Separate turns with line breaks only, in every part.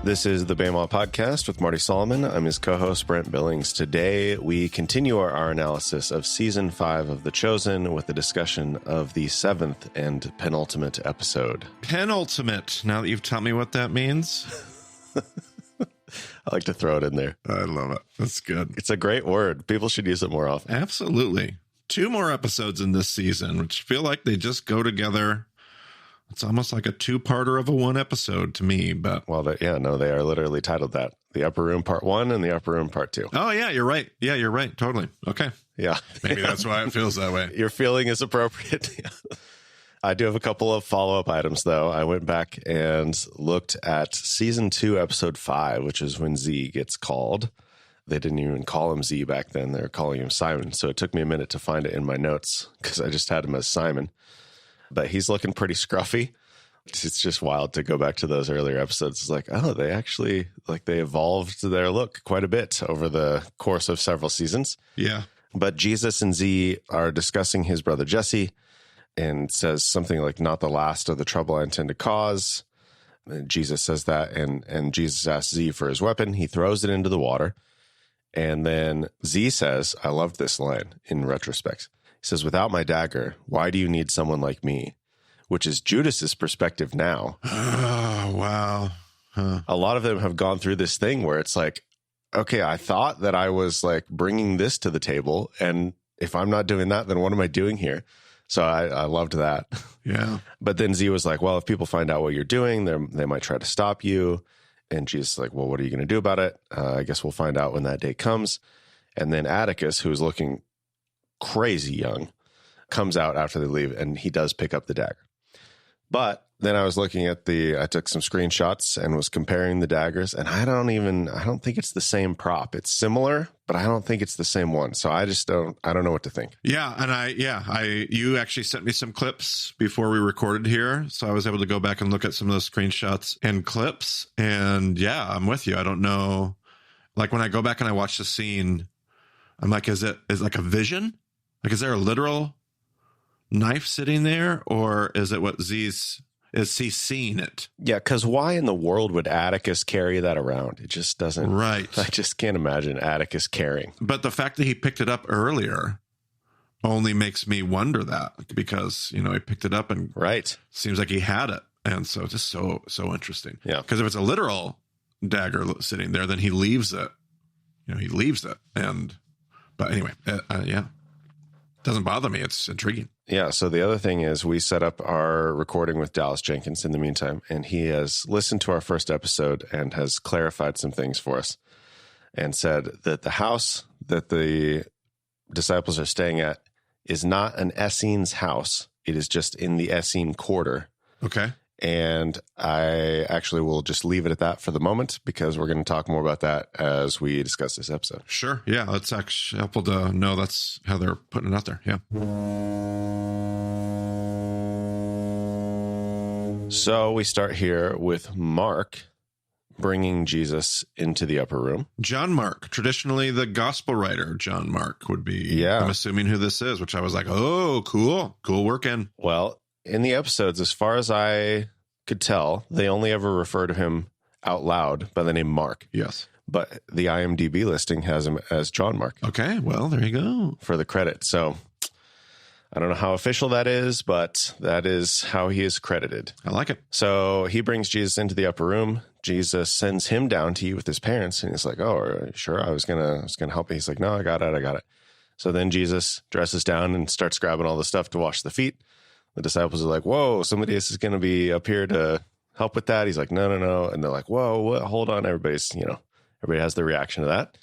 This is the Bama Podcast with Marty Solomon. I'm his co-host, Brent Billings. Today, we continue our analysis of Season 5 of The Chosen with the discussion of the 7th and penultimate episode.
Penultimate. Now that you've told me what that means.
I like to throw it in there.
I love it. That's good.
It's a great word. People should use it more often.
Absolutely. 2 more episodes in this season, which feel like they just go together. It's almost like a 2-parter of a 1 episode to me, but...
Well, they are literally titled that. The Upper Room Part 1 and the Upper Room Part 2.
Oh, yeah, you're right. Yeah, you're right. Totally. Okay.
Yeah.
Maybe that's why it feels that way.
Your feeling is appropriate. I do have a couple of follow-up items, though. I went back and looked at Season 2, Episode 5, which is when Z gets called. They didn't even call him Z back then. They were calling him Simon. So it took me a minute to find it in my notes because I just had him as Simon. But he's looking pretty scruffy. It's just wild to go back to those earlier episodes. It's like, oh, they actually, they evolved their look quite a bit over the course of several seasons.
Yeah.
But Jesus and Z are discussing his brother Jesse and says something like, not the last of the trouble I intend to cause. And Jesus says that, and Jesus asks Z for his weapon. He throws it into the water. And then Z says, I loved this line in retrospect. He says, without my dagger, why do you need someone like me? Which is Judas's perspective now.
Oh, wow. Huh.
A lot of them have gone through this thing where it's like, okay, I thought that I was like bringing this to the table. And if I'm not doing that, then what am I doing here? So I loved that.
Yeah.
But then Z was like, well, if people find out what you're doing, they might try to stop you. And Jesus is like, well, what are you going to do about it? I guess we'll find out when that day comes. And then Atticus, who's looking crazy young, comes out after they leave, and he does pick up the dagger. But then I was looking at I took some screenshots and was comparing the daggers, and I don't think it's the same prop. It's similar, but I don't think it's the same one. So I don't know what to think.
Yeah. And you actually sent me some clips before we recorded here. So I was able to go back and look at some of those screenshots and clips. And yeah, I'm with you. I don't know. Like when I go back and I watch the scene, I'm like, is it like a vision? Like, is there a literal knife sitting there, or is it what is he seeing it?
Yeah, because why in the world would Atticus carry that around? It just doesn't.
Right.
I just can't imagine Atticus carrying.
But the fact that he picked it up earlier only makes me wonder that, because, he picked it up and
right.
Seems like he had it. And so just so interesting.
Yeah.
Because if it's a literal dagger sitting there, then he leaves it. He leaves it. But anyway, yeah. Doesn't bother me. It's intriguing.
Yeah. So the other thing is we set up our recording with Dallas Jenkins in the meantime, and he has listened to our first episode and has clarified some things for us and said that the house that the disciples are staying at is not an Essenes house. It is just in the Essene quarter.
Okay.
And I actually will just leave it at that for the moment, because we're going to talk more about that as we discuss this episode.
Sure. Yeah. That's actually helpful to know that's how they're putting it out there. Yeah.
So we start here with Mark bringing Jesus into the upper room.
John Mark, traditionally the gospel writer, John Mark would be.
Yeah.
I'm assuming who this is, which I was like, oh, cool working.
Well, in the episodes, as far as I could tell, they only ever refer to him out loud by the name Mark.
Yes.
But the IMDb listing has him as John Mark.
Okay, well, there you go.
For the credit. So I don't know how official that is, but that is how he is credited.
I like it.
So he brings Jesus into the upper room. Jesus sends him down to eat with his parents. And he's like, oh, are you sure? I was gonna help you. He's like, no, I got it. So then Jesus dresses down and starts grabbing all the stuff to wash the feet. The disciples are like, whoa, somebody is going to be up here to help with that. He's like, no. And they're like, whoa, what? Hold on. Everybody has their reaction to that.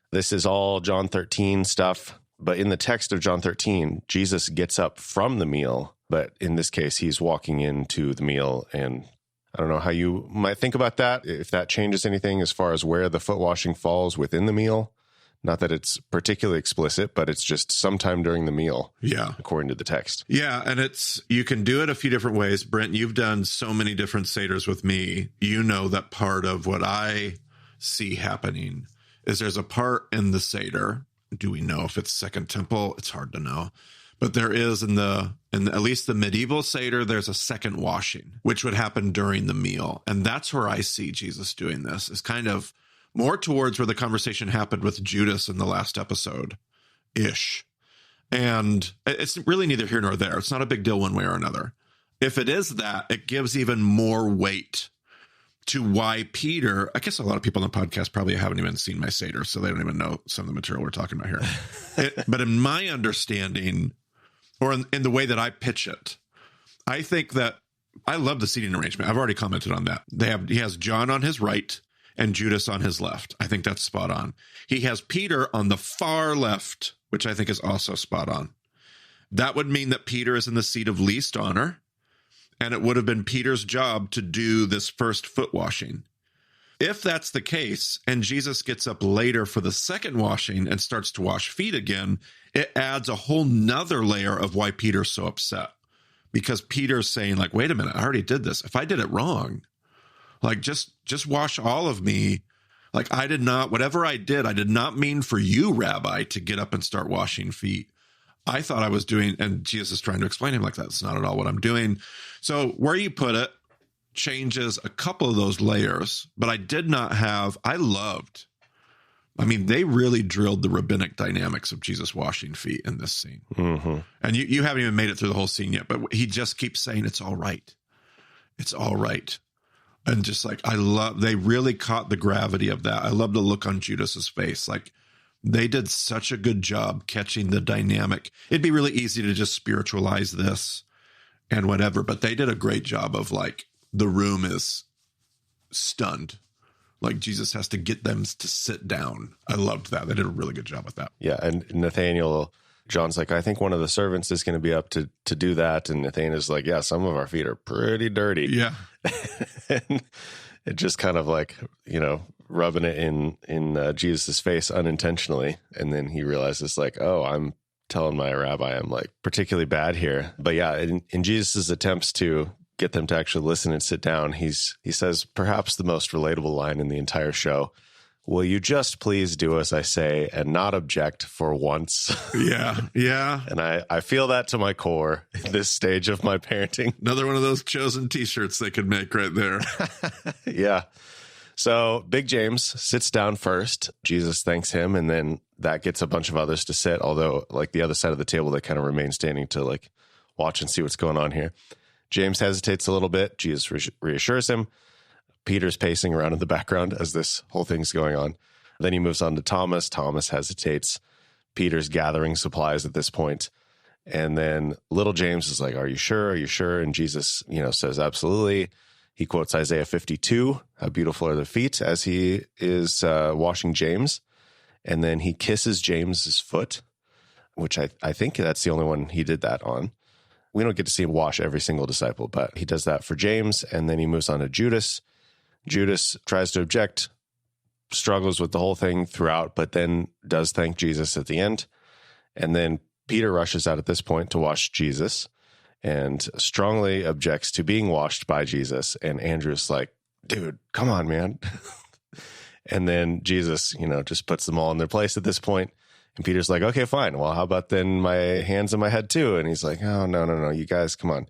This is all John 13 stuff. But in the text of John 13, Jesus gets up from the meal. But in this case, he's walking into the meal. And I don't know how you might think about that, if that changes anything as far as where the foot washing falls within the meal. Not that it's particularly explicit, but it's just sometime during the meal.
Yeah.
According to the text.
Yeah. And you can do it a few different ways. Brent, you've done so many different Seders with me. You know that part of what I see happening is there's a part in the Seder. Do we know if it's Second Temple? It's hard to know. But there is in at least the medieval Seder, there's a second washing, which would happen during the meal. And that's where I see Jesus doing this, is kind of more towards where the conversation happened with Judas in the last episode-ish. And it's really neither here nor there. It's not a big deal one way or another. If it is that, it gives even more weight to why Peter, I guess a lot of people on the podcast probably haven't even seen my Seder, so they don't even know some of the material we're talking about here. But in my understanding, or in the way that I pitch it, I think that I love the seating arrangement. I've already commented on that. He has John on his right and Judas on his left. I think that's spot on. He has Peter on the far left, which I think is also spot on. That would mean that Peter is in the seat of least honor, and it would have been Peter's job to do this first foot washing. If that's the case, and Jesus gets up later for the second washing and starts to wash feet again, it adds a whole nother layer of why Peter's so upset. Because Peter's saying, like, wait a minute, I already did this. If I did it wrong, like, just wash all of me. Like, whatever I did not mean for you, Rabbi, to get up and start washing feet. I thought I was doing, and Jesus is trying to explain to him, like, that's not at all what I'm doing. So where you put it changes a couple of those layers, but they really drilled the rabbinic dynamics of Jesus washing feet in this scene. Mm-hmm. And you haven't even made it through the whole scene yet, but he just keeps saying, it's all right. It's all right. And just like, they really caught the gravity of that. I love the look on Judas's face. Like, they did such a good job catching the dynamic. It'd be really easy to just spiritualize this and whatever, but they did a great job of, like, the room is stunned. Like, Jesus has to get them to sit down. I loved that. They did a really good job with that.
Yeah, and Nathaniel, John's like, I think one of the servants is going to be up to do that. And Nathaniel's like, yeah, some of our feet are pretty dirty.
Yeah.
And it just kind of like, rubbing it in Jesus's face unintentionally. And then he realizes, like, oh, I'm telling my rabbi I'm, like, particularly bad here. But yeah, in Jesus's attempts to get them to actually listen and sit down, he says perhaps the most relatable line in the entire show. Will you just please do as I say and not object for once?
Yeah, yeah.
And I feel that to my core in this stage of my parenting.
Another one of those chosen T-shirts they could make right there.
Yeah. So Big James sits down first. Jesus thanks him, and then that gets a bunch of others to sit, although, like, the other side of the table, they kind of remain standing to, like, watch and see what's going on here. James hesitates a little bit. Jesus reassures him. Peter's pacing around in the background as this whole thing's going on. Then he moves on to Thomas. Thomas hesitates. Peter's gathering supplies at this point. And then little James is like, are you sure? Are you sure? And Jesus, says, absolutely. He quotes Isaiah 52, how beautiful are the feet, as he is washing James. And then he kisses James's foot, which I think that's the only one he did that on. We don't get to see him wash every single disciple, but he does that for James. And then he moves on to Judas. Judas tries to object, struggles with the whole thing throughout, but then does thank Jesus at the end. And then Peter rushes out at this point to wash Jesus and strongly objects to being washed by Jesus. And Andrew's like, dude, come on, man. And then Jesus, just puts them all in their place at this point. And Peter's like, okay, fine. Well, how about then my hands and my head too? And he's like, oh, no, you guys, come on.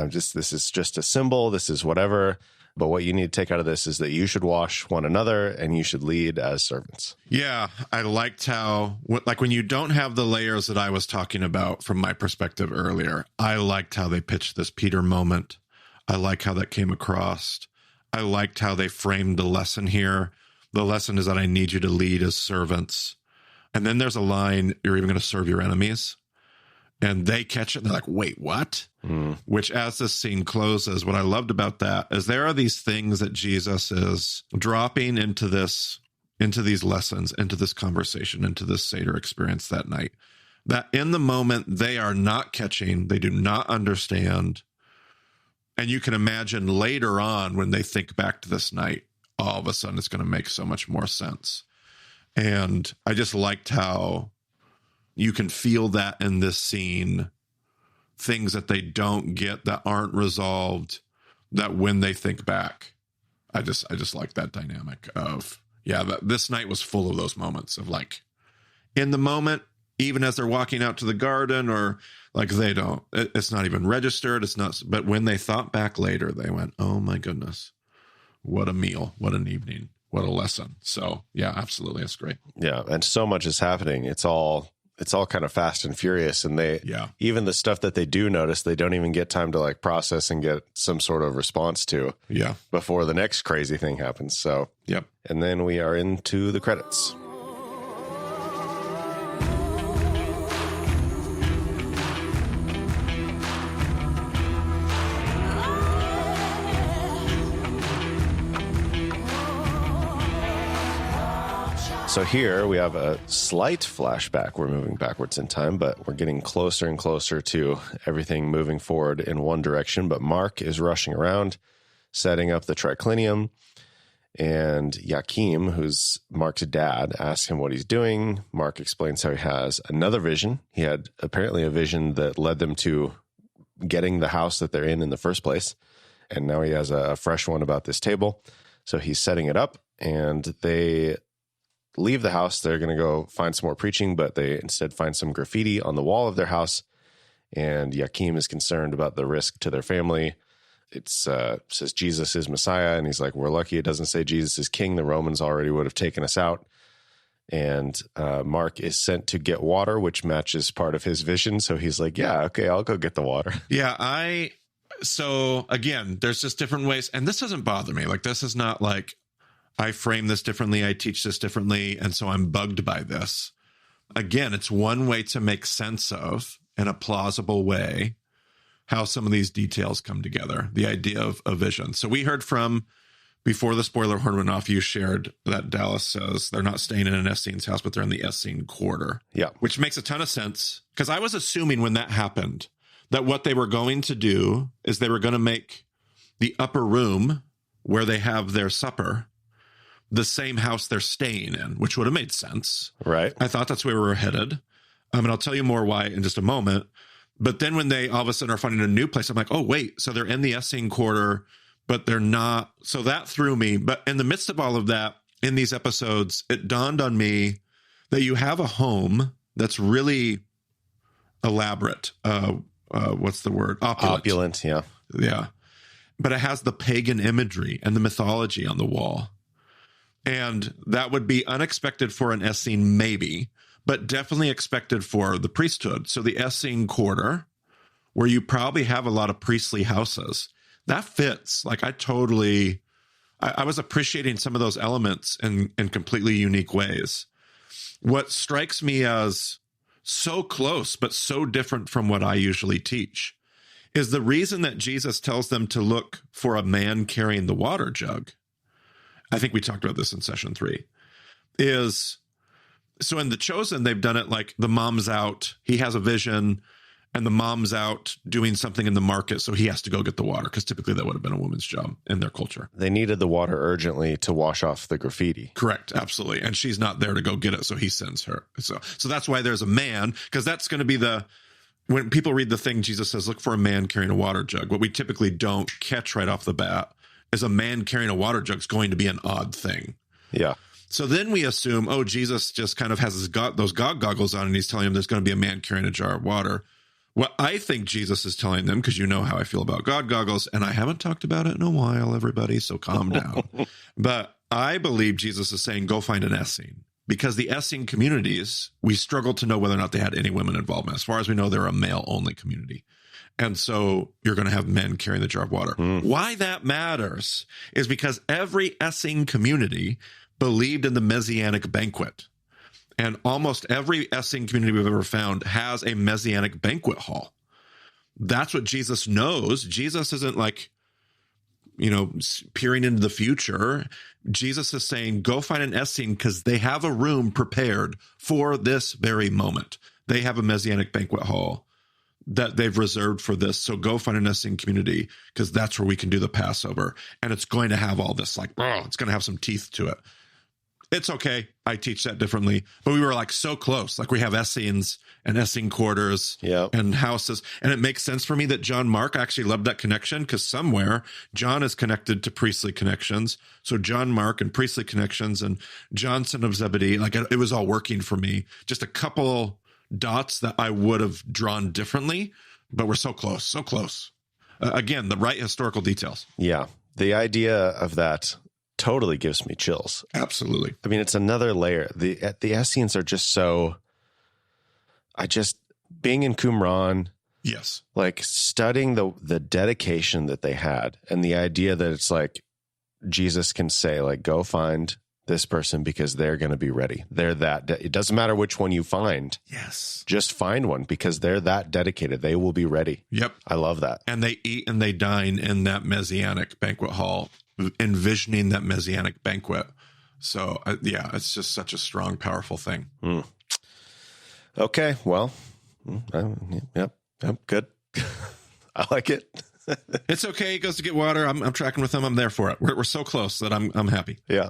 This is just a symbol. This is whatever. But what you need to take out of this is that you should wash one another and you should lead as servants.
Yeah, I liked how, like, when you don't have the layers that I was talking about from my perspective earlier, I liked how they pitched this Peter moment. I like how that came across. I liked how they framed the lesson here. The lesson is that I need you to lead as servants. And then there's a line, you're even going to serve your enemies. And they catch it and they're like, wait, what? Which, as this scene closes, what I loved about that is there are these things that Jesus is dropping into these lessons, into this conversation, into this Seder experience that night, that in the moment they are not catching, they do not understand. And you can imagine later on when they think back to this night, all of a sudden it's going to make so much more sense. And I just liked how you can feel that in this scene, things that they don't get, that aren't resolved, that when they think back, I just like that dynamic of, this night was full of those moments of, like, in the moment, even as they're walking out to the garden, or like they don't. It's not even registered. It's not. But when they thought back later, they went, "Oh my goodness, what a meal, what an evening, what a lesson." So yeah, absolutely, it's great.
Yeah, and so much is happening. It's all kind of fast and furious, and even the stuff that they do notice, they don't even get time to like process and get some sort of response to before the next crazy thing happens. So and then we are into the credits. So here we have a slight flashback. We're moving backwards in time, but we're getting closer and closer to everything moving forward in one direction. But Mark is rushing around, setting up the triclinium. And Yakim, who's Mark's dad, asks him what he's doing. Mark explains how he has another vision. He had apparently a vision that led them to getting the house that they're in the first place. And now he has a fresh one about this table. So he's setting it up, and they leave the house. They're going to go find some more preaching, but they instead find some graffiti on the wall of their house. And Yakim is concerned about the risk to their family. It says Jesus is Messiah, and he's like, we're lucky it doesn't say Jesus is king. The Romans already would have taken us out. And Mark is sent to get water, which matches part of his vision. So he's like, yeah, okay, I'll go get the water.
Yeah, so again, there's just different ways, and this doesn't bother me. Like, this is not like, I frame this differently, I teach this differently, and so I'm bugged by this. Again, it's one way to make sense of, in a plausible way, how some of these details come together, the idea of a vision. So we heard from, before the spoiler horn went off, you shared that Dallas says they're not staying in an Essene's house, but they're in the Essene quarter.
Yeah.
Which makes a ton of sense, because I was assuming when that happened that what they were going to do is they were going to make the upper room where they have their supper the same house they're staying in, which would have made sense.
Right.
I thought that's where we were headed. And I'll tell you more why in just a moment. But then when they all of a sudden are finding a new place, I'm like, oh, wait, so they're in the Essene quarter, but they're not. So that threw me. But in the midst of all of that, in these episodes, it dawned on me that you have a home that's really elaborate. What's the word?
Opulent, yeah.
Yeah. But it has the pagan imagery and the mythology on the wall. And that would be unexpected for an Essene, maybe, but definitely expected for the priesthood. So the Essene quarter, where you probably have a lot of priestly houses, that fits. Like, I was appreciating some of those elements in completely unique ways. What strikes me as so close, but so different from what I usually teach, is the reason that Jesus tells them to look for a man carrying the water jug. I think we talked about this in session 3, is so in The Chosen, they've done it like the mom's out, he has a vision, and the mom's out doing something in the market, so he has to go get the water, because typically that would have been a woman's job in their culture.
They needed the water urgently to wash off the graffiti.
Correct, absolutely. And she's not there to go get it, so he sends her. So that's why there's a man, because that's going to be when people read the thing, Jesus says, look for a man carrying a water jug. What we typically don't catch right off the bat is a man carrying a water jug is going to be an odd thing.
Yeah.
So then we assume, oh, Jesus just kind of has those God goggles on, and he's telling them there's going to be a man carrying a jar of water. What I think Jesus is telling them, because you know how I feel about God goggles, and I haven't talked about it in a while, everybody, so calm down. But I believe Jesus is saying, go find an Essene. Because the Essene communities, we struggle to know whether or not they had any women involvement. As far as we know, they're a male-only community. And so you're going to have men carrying the jar of water. Why that matters is because every Essene community believed in the Messianic banquet. And almost every Essene community we've ever found has a Messianic banquet hall. That's what Jesus knows. Jesus isn't like, peering into the future. Jesus is saying, go find an Essene because they have a room prepared for this very moment. They have a Messianic banquet hall that they've reserved for this. So go find an Essene community because that's where we can do the Passover. And it's going to have all this, it's going to have some teeth to it. It's okay. I teach that differently. But we were so close. We have Essenes and Essene quarters and houses. And it makes sense for me that John Mark actually loved that connection, because somewhere John is connected to priestly connections. So John Mark and priestly connections and John, son of Zebedee, it was all working for me. Just a couple dots that I would have drawn differently, but we're so close, so close. Again, the right historical details.
Yeah. The idea of that totally gives me chills.
Absolutely.
I mean, it's another layer. The Essenes are just so, being in Qumran,
yes,
like studying the dedication that they had, and the idea that it's like Jesus can say, like, go find this person because they're going to be ready. They're it doesn't matter which one you find.
Yes.
Just find one because they're that dedicated. They will be ready.
Yep.
I love that.
And they eat and they dine in that Messianic banquet hall, envisioning that Messianic banquet. So, yeah, it's just such a strong, powerful thing.
Okay. Well, yep. Good. I like it.
It's okay. He goes to get water. I'm tracking with him. I'm there for it. We're so close that I'm happy.
Yeah.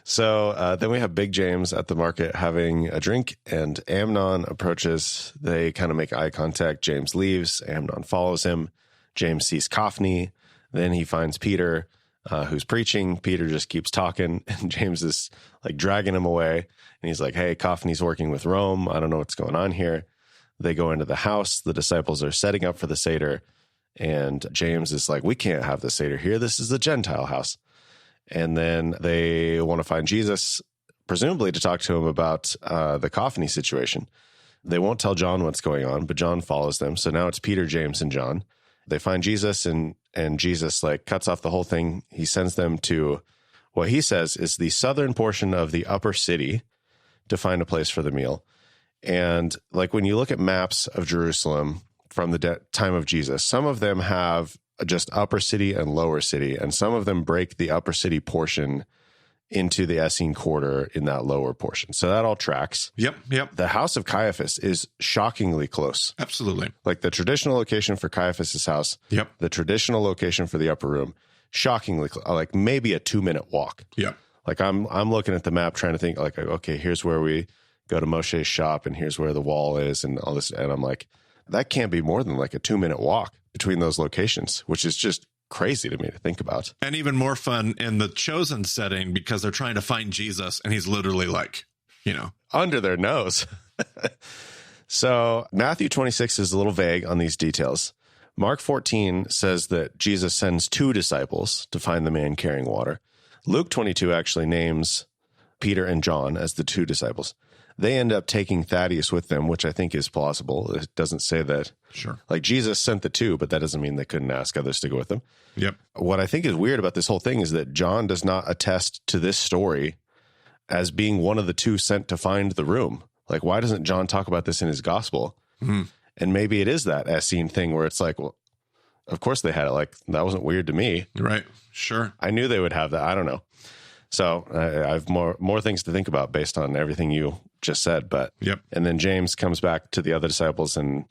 So then we have Big James at the market having a drink, and Amnon approaches. They kind of make eye contact. James leaves. Amnon follows him. James sees Cophny. Then he finds Peter, who's preaching. Peter just keeps talking, and James is like dragging him away. And he's like, hey, Cophny's working with Rome. I don't know what's going on here. They go into the house. The disciples are setting up for the Seder. And James is like, we can't have the Seder here. This is the Gentile house. And then they want to find Jesus, presumably to talk to him about the Cophny situation. They won't tell John what's going on, but John follows them. So now it's Peter, James, and John. They find Jesus, and Jesus like cuts off the whole thing. He sends them to what he says is the southern portion of the upper city to find a place for the meal. And like when you look at maps of Jerusalem from the time of Jesus, some of them have just upper city and lower city, and some of them break the upper city portion into the Essene quarter in that lower portion. So that all tracks.
Yep.
The house of Caiaphas is shockingly close.
Absolutely.
Like the traditional location for Caiaphas's house,
Yep.
the traditional location for the upper room, shockingly like maybe a 2-minute walk.
Yep.
Like I'm looking at the map trying to think like, okay, here's where we go to Moshe's shop and here's where the wall is and all this. And I'm like, that can't be more than like a 2-minute walk between those locations, which is just crazy to me to think about.
And even more fun in the chosen setting because they're trying to find Jesus and he's literally like,
under their nose. So Matthew 26 is a little vague on these details. Mark 14 says that Jesus sends 2 disciples to find the man carrying water. Luke 22 actually names Peter and John as the 2 disciples. They end up taking Thaddeus with them, which I think is plausible. It doesn't say that.
Sure.
Like Jesus sent the 2, but that doesn't mean they couldn't ask others to go with them.
Yep.
What I think is weird about this whole thing is that John does not attest to this story as being one of the 2 sent to find the room. Like, why doesn't John talk about this in his gospel?
Mm-hmm.
And maybe it is that Essene thing where it's like, well, of course they had it. Like, that wasn't weird to me.
Right. Sure.
I knew they would have that. I don't know. So I have more things to think about based on everything you just said. But
Yep.
And then James comes back to the other disciples and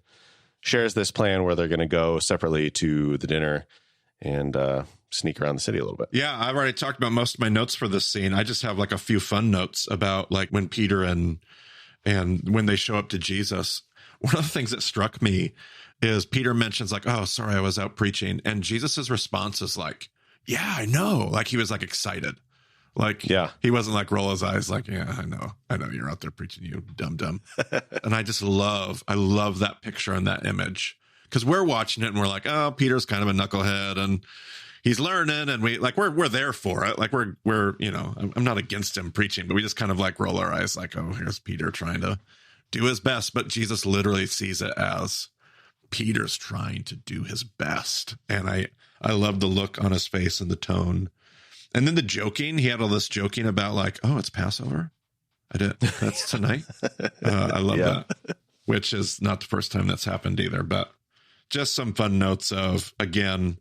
shares this plan where they're going to go separately to the dinner and sneak around the city a little bit.
Yeah, I've already talked about most of my notes for this scene. I just have like a few fun notes about like when Peter and when they show up to Jesus. One of the things that struck me is Peter mentions like, oh, sorry, I was out preaching. And Jesus's response is like, yeah, I know. Like he was like excited. Like,
yeah,
he wasn't like roll his eyes like, yeah, I know you're out there preaching, you dumb. And I love that picture and that image because we're watching it and we're like, oh, Peter's kind of a knucklehead and he's learning and we're there for it. Like we're, I'm not against him preaching, but we just kind of like roll our eyes like, oh, here's Peter trying to do his best. But Jesus literally sees it as Peter's trying to do his best. And I love the look on his face and the tone. And then the joking, he had all this joking about like, oh, it's Passover. That's tonight. I love that, which is not the first time that's happened either, but just some fun notes of, again,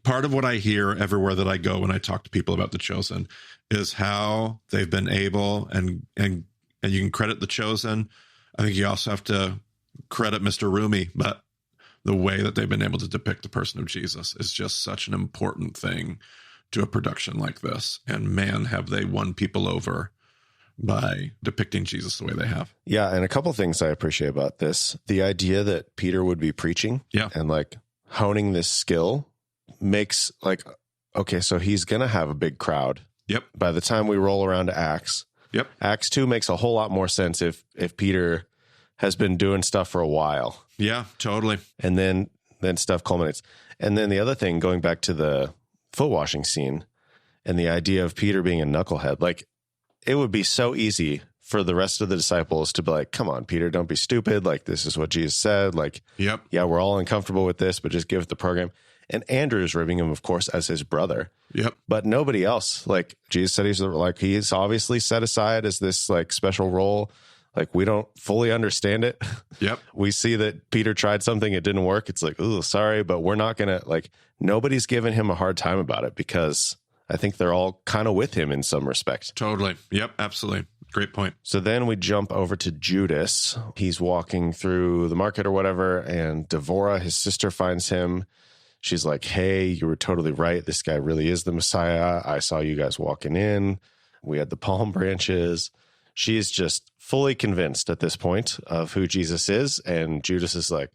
part of what I hear everywhere that I go when I talk to people about The Chosen is how they've been able, and you can credit The Chosen. I think you also have to credit Mr. Rumi, but the way that they've been able to depict the person of Jesus is just such an important thing to a production like this. And man, have they won people over by depicting Jesus the way they have.
Yeah. And a couple things I appreciate about this, the idea that Peter would be preaching and like honing this skill makes like, okay, so he's going to have a big crowd.
Yep.
By the time we roll around to Acts, Acts 2 makes a whole lot more sense if Peter has been doing stuff for a while.
Yeah, totally.
And then stuff culminates. And then the other thing, going back to the foot washing scene and the idea of Peter being a knucklehead, like it would be so easy for the rest of the disciples to be like, come on, Peter, don't be stupid. Like, this is what Jesus said. Like,
Yep.
Yeah, we're all uncomfortable with this, but just give it the program. And Andrew's ribbing him, of course, as his brother.
Yep.
But nobody else. Like, Jesus said he's obviously set aside as this like special role. Like, we don't fully understand it.
Yep.
We see that Peter tried something, it didn't work. It's like, oh, sorry, but we're not going to, like, nobody's giving him a hard time about it because I think they're all kind of with him in some respect.
Totally. Yep. Absolutely. Great point.
So then we jump over to Judas. He's walking through the market or whatever, and Devorah, his sister, finds him. She's like, hey, you were totally right. This guy really is the Messiah. I saw you guys walking in. We had the palm branches. She's just fully convinced at this point of who Jesus is. And Judas is like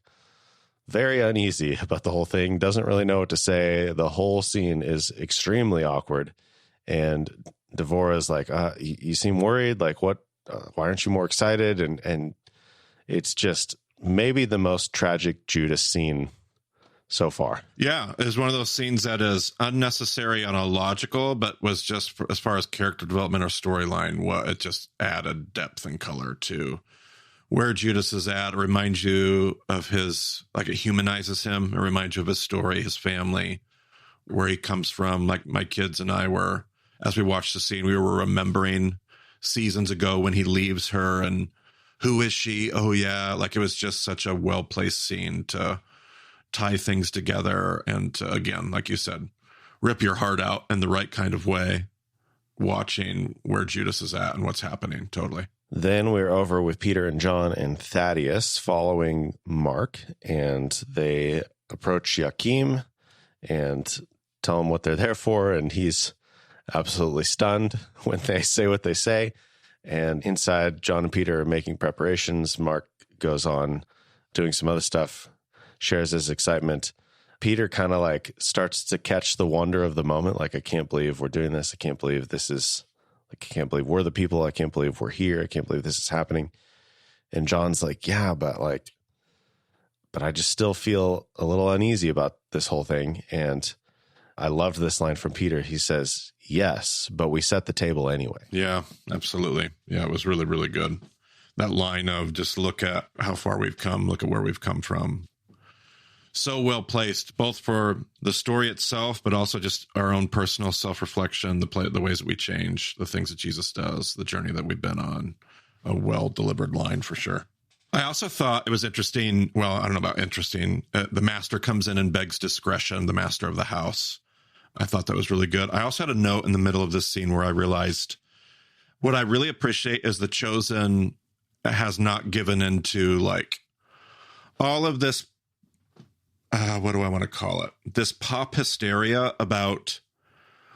very uneasy about the whole thing, doesn't really know what to say. The whole scene is extremely awkward. And Devorah is like, you seem worried. Like, what? Why aren't you more excited? And it's just maybe the most tragic Judas scene so far.
Yeah, it's one of those scenes that is unnecessary and illogical, but was just as far as character development or storyline, it just added depth and color to where Judas is at. It reminds you of his, like, it humanizes him. It reminds you of his story, his family, where he comes from. Like, my kids and I were, as we watched the scene, we were remembering seasons ago when he leaves her and who is she? Oh yeah. Like, it was just such a well-placed scene to tie things together. And to, again, like you said, rip your heart out in the right kind of way, watching where Judas is at and what's happening. Totally.
Then we're over with Peter and John and Thaddeus following Mark, and they approach Joachim and tell him what they're there for. And he's absolutely stunned when they say what they say. And inside, John and Peter are making preparations. Mark goes on doing some other stuff, shares his excitement. Peter kind of like starts to catch the wonder of the moment. Like, I can't believe we're doing this. I can't believe this is, like, I can't believe we're the people. I can't believe we're here. I can't believe this is happening. And John's like, yeah, but I just still feel a little uneasy about this whole thing. And I loved this line from Peter. He says, yes, but we set the table anyway.
Yeah, absolutely. Yeah, it was really, really good. That line of just look at how far we've come, look at where we've come from. So well placed, both for the story itself, but also just our own personal self-reflection, the ways that we change, the things that Jesus does, the journey that we've been on. A well-delivered line for sure. I also thought it was interesting. Well, I don't know about interesting. The master comes in and begs discretion, the master of the house. I thought that was really good. I also had a note in the middle of this scene where I realized what I really appreciate is the Chosen has not given into like all of this, what do I want to call it? This pop hysteria about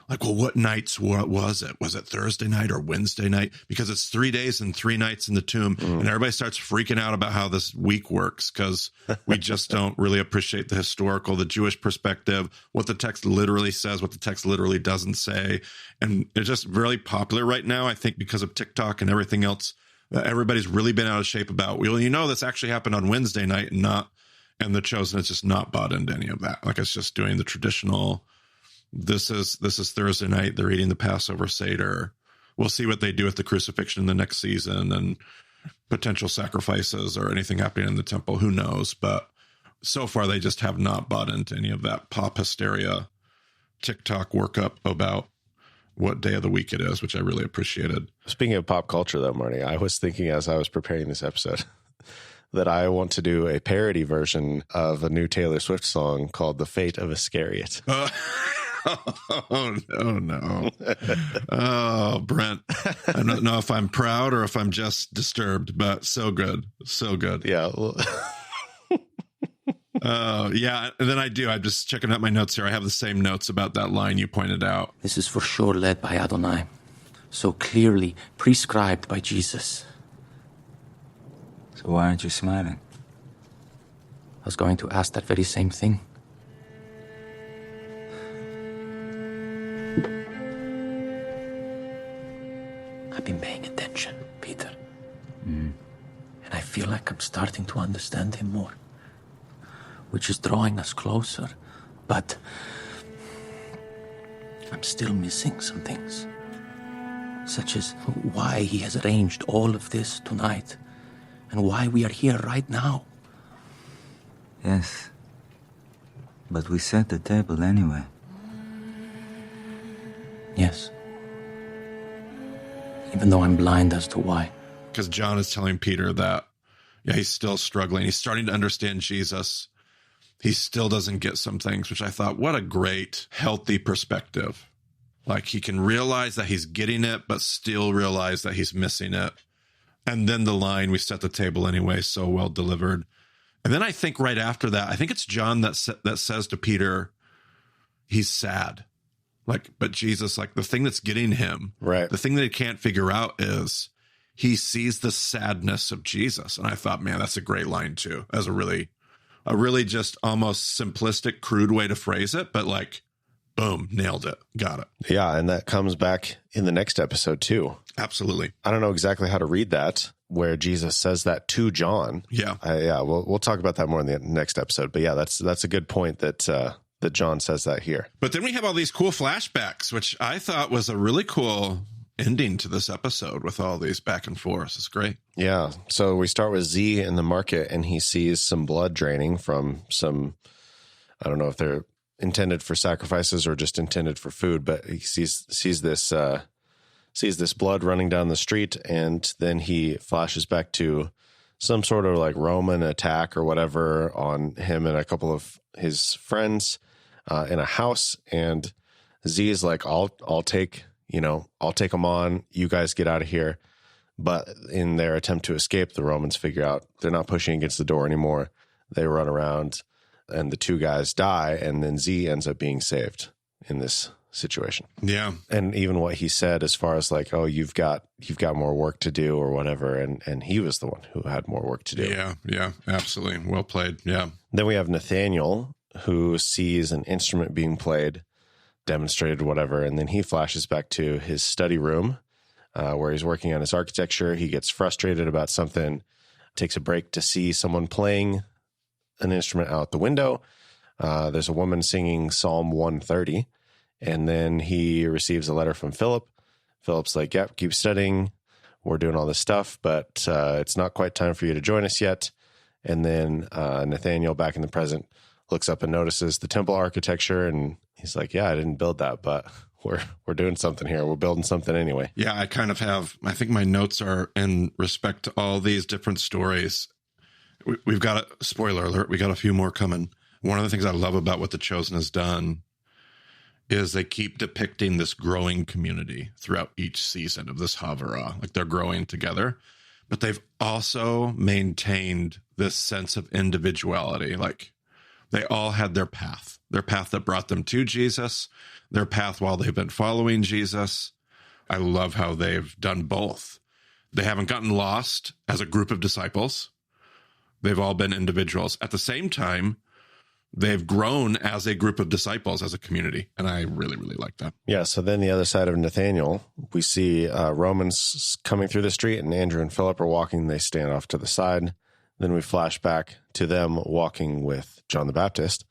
like, well, what nights, what was it? Was it Thursday night or Wednesday night? Because it's 3 days and 3 nights in the tomb. And everybody starts freaking out about how this week works because we just don't really appreciate the historical, the Jewish perspective, what the text literally says, what the text literally doesn't say. And it's just really popular right now, I think, because of TikTok and everything else. Everybody's really been out of shape about, well, you know, this actually happened on Wednesday night and the Chosen is just not bought into any of that. Like, it's just doing the traditional, this is Thursday night. They're eating the Passover Seder. We'll see what they do with the crucifixion in the next season and potential sacrifices or anything happening in the temple. Who knows? But so far, they just have not bought into any of that pop hysteria TikTok workup about what day of the week it is, which I really appreciated.
Speaking of pop culture, though, Marty, I was thinking as I was preparing this episode that I want to do a parody version of a new Taylor Swift song called The Fate of Iscariot.
Oh, no. Oh, Brent. I don't know if I'm proud or if I'm just disturbed, but so good. So good.
Yeah.
Yeah. And then I'm just checking out my notes here. I have the same notes about that line you pointed out.
This is for sure led by Adonai, so clearly prescribed by Jesus.
So why aren't you smiling?
I was going to ask that very same thing. I've been paying attention, Peter. And I feel like I'm starting to understand him more, which is drawing us closer. But I'm still missing some things, such as why he has arranged all of this tonight and why we are here right now.
Yes. But we set the table anyway.
Yes. Even though I'm blind as to why.
Because John is telling Peter that, yeah, he's still struggling. He's starting to understand Jesus. He still doesn't get some things, which I thought, what a great, healthy perspective. Like, he can realize that he's getting it, but still realize that he's missing it. And then the line, we set the table anyway, so well delivered. And then I think right after that, I think it's John that says to Peter, he's sad. Like, but Jesus, like, the thing that's getting him,
right,
the thing that he can't figure out is he sees the sadness of Jesus. And I thought, man, that's a great line too. As a really just almost simplistic, crude way to phrase it, but like, boom, nailed it. Got it.
Yeah, and that comes back in the next episode too.
Absolutely.
I don't know exactly how to read that, where Jesus says that to John.
Yeah.
We'll talk about that more in the next episode. But yeah, that's a good point that John says that here.
But then we have all these cool flashbacks, which I thought was a really cool ending to this episode with all these back and forth. It's great.
Yeah. So we start with Z in the market, and he sees some blood draining from some, I don't know if they're intended for sacrifices or just intended for food, but he sees this blood running down the street, and then he flashes back to some sort of like Roman attack or whatever on him and a couple of his friends in a house. And Z is like, I'll take them on. You guys get out of here. But in their attempt to escape, the Romans figure out they're not pushing against the door anymore. They run around, and the two guys die, and then Z ends up being saved in this situation.
Yeah.
And even what he said as far as like, oh, you've got more work to do or whatever, and he was the one who had more work to do.
Yeah, absolutely. Well played. Yeah.
Then we have Nathaniel, who sees an instrument being played, demonstrated, whatever, and then he flashes back to his study room where he's working on his architecture. He gets frustrated about something, takes a break to see someone playing an instrument out the window. There's a woman singing Psalm 130, and then he receives a letter from Philip. Philip's like, yep, keep studying. We're doing all this stuff, but it's not quite time for you to join us yet. And then Nathaniel, back in the present, looks up and notices the temple architecture, and he's like, yeah, I didn't build that, but we're doing something here. We're building something anyway.
Yeah, I think my notes are in respect to all these different stories. We've got a spoiler alert. We got a few more coming. One of the things I love about what The Chosen has done is they keep depicting this growing community throughout each season of this Havurah. Like, they're growing together, but they've also maintained this sense of individuality. Like, they all had their path that brought them to Jesus, their path while they've been following Jesus. I love how they've done both. They haven't gotten lost as a group of disciples. They've all been individuals. At the same time, they've grown as a group of disciples, as a community. And I really, really like that.
Yeah. So then the other side of Nathaniel, we see Romans coming through the street, and Andrew and Philip are walking. They stand off to the side. Then we flash back to them walking with John the Baptist.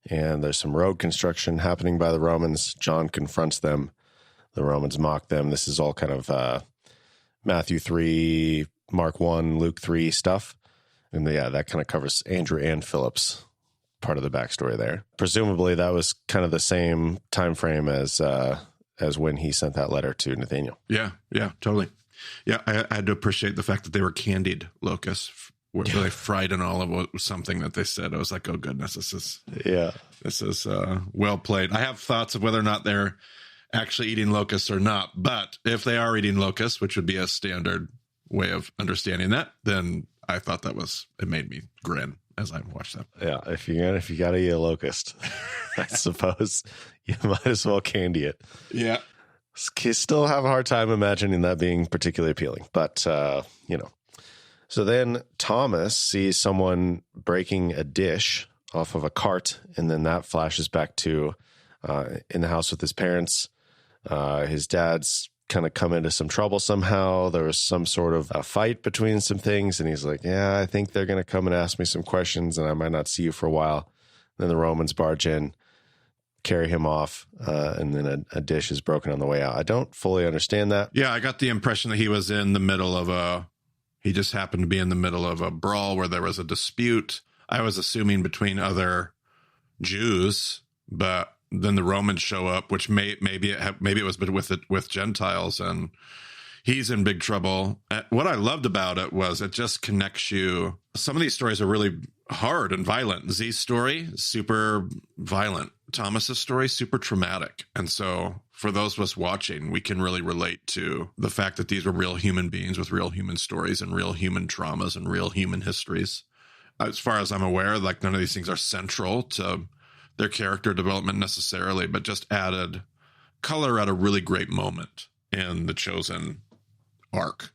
And there's some road construction happening by the Romans. John confronts them. The Romans mock them. This is all kind of Matthew 3, Mark 1, Luke 3 stuff. And that kind of covers Andrew and Philip's part of the backstory there. Presumably that was kind of the same time frame as when he sent that letter to Nathaniel.
Yeah, totally. Yeah, I had to appreciate the fact that they were candied locusts, where they fried in olive oil was something that they said. I was like, oh goodness, this is well played. I have thoughts of whether or not they're actually eating locusts or not, but if they are eating locusts, which would be a standard way of understanding that, then I thought it made me grin as I watched that.
Yeah, if you gotta eat a locust, I suppose you might as well candy it.
Yeah.
Still have a hard time imagining that being particularly appealing, but So then Thomas sees someone breaking a dish off of a cart, and then that flashes back to in the house with his parents. His dad's kind of come into some trouble somehow. There was some sort of a fight between some things. And he's like, yeah, I think they're going to come and ask me some questions and I might not see you for a while. Then the Romans barge in, carry him off, and then a dish is broken on the way out. I don't fully understand that.
Yeah, I got the impression that he was in the middle of he just happened to be in the middle of a brawl where there was a dispute. I was assuming between other Jews, but then the Romans show up, which maybe it was with Gentiles, and he's in big trouble. What I loved about it was it just connects you. Some of these stories are really hard and violent. Z's story, super violent. Thomas's story, super traumatic. And so for those of us watching, we can really relate to the fact that these were real human beings with real human stories and real human traumas and real human histories. As far as I'm aware, like none of these things are central to their character development necessarily, but just added color at a really great moment in the Chosen arc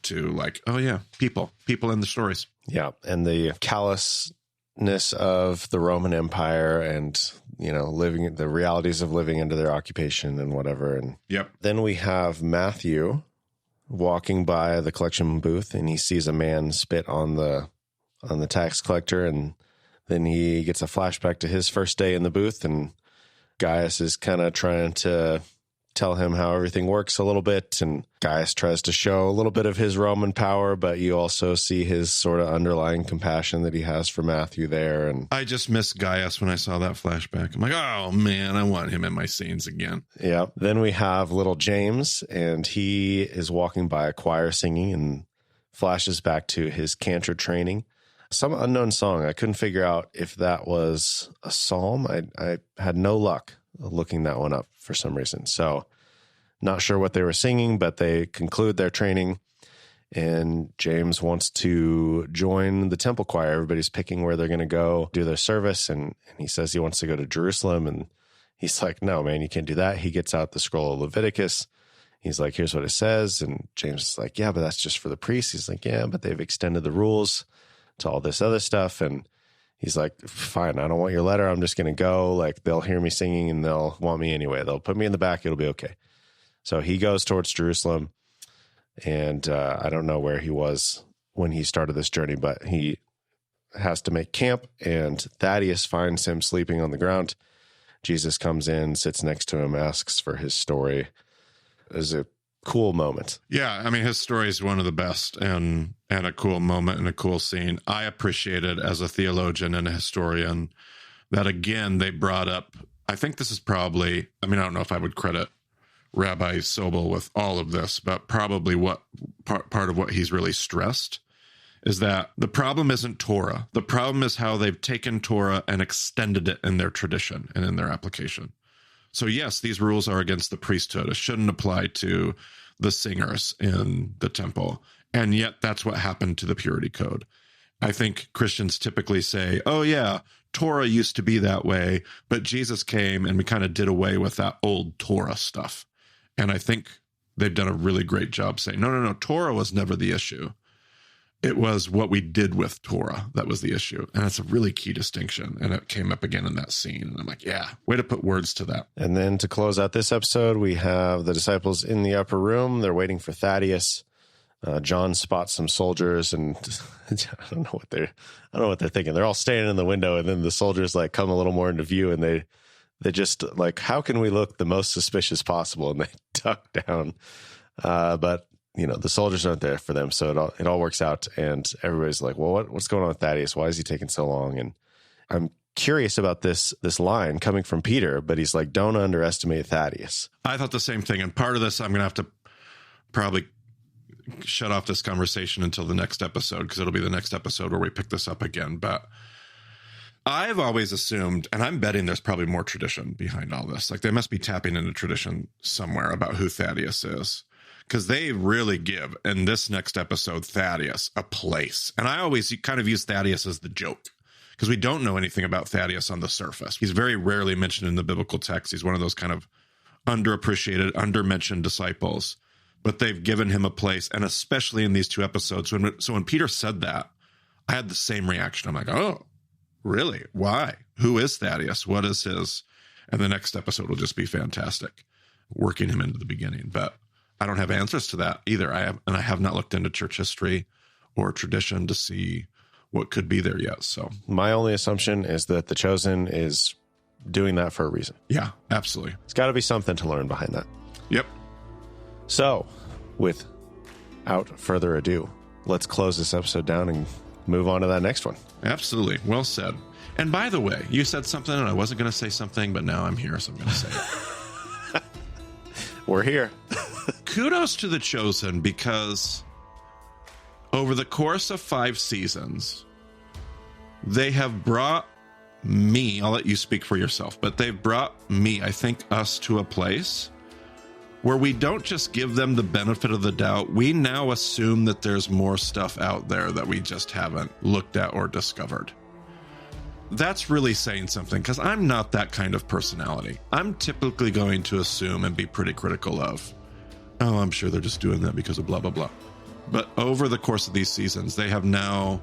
to like, oh yeah, people in the stories.
Yeah. And the callousness of the Roman Empire and, living the realities of living into their occupation and whatever. And
yep.
Then we have Matthew walking by the collection booth and he sees a man spit on the tax collector, and then he gets a flashback to his first day in the booth, and Gaius is kind of trying to tell him how everything works a little bit, and Gaius tries to show a little bit of his Roman power, but you also see his sort of underlying compassion that he has for Matthew there. And
I just missed Gaius when I saw that flashback. I'm like, oh man, I want him in my scenes again.
Yeah. Then we have little James, and he is walking by a choir singing and flashes back to his cantor training. Some unknown song. I couldn't figure out if that was a psalm. I had no luck looking that one up for some reason. So not sure what they were singing, but they conclude their training, and James wants to join the temple choir. Everybody's picking where they're going to go do their service, and he says he wants to go to Jerusalem, and he's like, no, man, you can't do that. He gets out the scroll of Leviticus. He's like, here's what it says. And James is like, yeah, but that's just for the priests. He's like, yeah, but they've extended the rules to all this other stuff. And he's like, fine, I don't want your letter. I'm just going to go. Like, they'll hear me singing and they'll want me anyway. They'll put me in the back. It'll be okay. So he goes towards Jerusalem, and I don't know where he was when he started this journey, but he has to make camp, and Thaddeus finds him sleeping on the ground. Jesus comes in, sits next to him, asks for his story. It was a cool moment.
Yeah, I mean, his story is one of the best, and a cool moment and a cool scene. I appreciated as a theologian and a historian that, again, they brought up, I think this is probably, I mean, I don't know if I would credit Rabbi Sobel with all of this, but probably what part of what he's really stressed is that the problem isn't Torah. The problem is how they've taken Torah and extended it in their tradition and in their application. So yes, these rules are against the priesthood. It shouldn't apply to the singers in the temple. And yet that's what happened to the purity code. I think Christians typically say, oh yeah, Torah used to be that way, but Jesus came and we kind of did away with that old Torah stuff. And I think they've done a really great job saying, no, Torah was never the issue. It was what we did with Torah that was the issue. And it's a really key distinction. And it came up again in that scene. And I'm like, yeah, way to put words to that.
And then to close out this episode, we have the disciples in the upper room. They're waiting for Thaddeus. John spots some soldiers, and I don't know what they're thinking. They're all standing in the window, and then the soldiers like come a little more into view, and they just like, how can we look the most suspicious possible? And they duck down. But the soldiers aren't there for them. So it all works out. And everybody's like, well, what's going on with Thaddeus? Why is he taking so long? And I'm curious about this line coming from Peter, but he's like, don't underestimate Thaddeus.
I thought the same thing. And part of this, I'm going to have to probably shut off this conversation until the next episode, because it'll be the next episode where we pick this up again. But I've always assumed, and I'm betting there's probably more tradition behind all this. Like, they must be tapping into tradition somewhere about who Thaddeus is, because they really give, in this next episode, Thaddeus a place. And I always kind of use Thaddeus as the joke, because we don't know anything about Thaddeus on the surface. He's very rarely mentioned in the biblical text. He's one of those kind of underappreciated, undermentioned disciples. But they've given him a place, and especially in these two episodes. So when Peter said that, I had the same reaction. I'm like, oh, really? Why? Who is Thaddeus? What is his? And the next episode will just be fantastic, working him into the beginning. But I don't have answers to that either. I have not looked into church history or tradition to see what could be there yet. So
my only assumption is that the chosen is doing that for a reason.
Yeah, absolutely.
It's got to be something to learn behind that.
Yep.
So without further ado, let's close this episode down and move on to that next one.
Absolutely. Well said. And by the way, you said something and I wasn't going to say something, but now I'm here, so I'm going to say it.
We're here.
Kudos to the chosen, because over the course of 5 seasons, they have brought me, I'll let you speak for yourself, but they've brought me, I think us, to a place where we don't just give them the benefit of the doubt. We now assume that there's more stuff out there that we just haven't looked at or discovered. That's really saying something, because I'm not that kind of personality. I'm typically going to assume and be pretty critical of, oh, I'm sure they're just doing that because of blah, blah, blah. But over the course of these seasons, they have now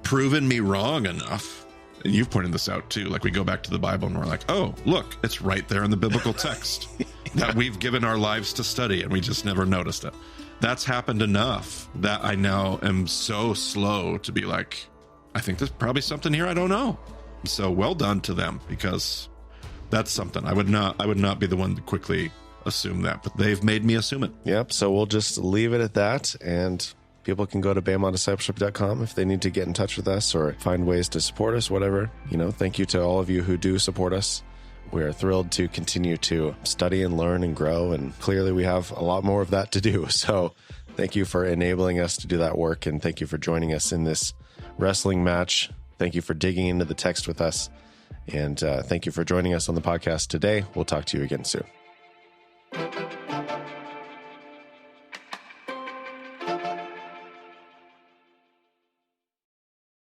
proven me wrong enough. And you've pointed this out too. Like, we go back to the Bible and we're like, oh, look, it's right there in the biblical text that we've given our lives to study and we just never noticed it. That's happened enough that I now am so slow to be like, I think there's probably something here I don't know. So well done to them, because that's something. I would not be the one to quickly assume that, but they've made me assume it.
Yep. So we'll just leave it at that, and people can go to BamaDiscipleship.com if they need to get in touch with us or find ways to support us, whatever. Thank you to all of you who do support us. We are thrilled to continue to study and learn and grow, and clearly we have a lot more of that to do. So thank you for enabling us to do that work, and thank you for joining us in this wrestling match. Thank you for digging into the text with us, and thank you for joining us on the podcast today. We'll talk to you again soon.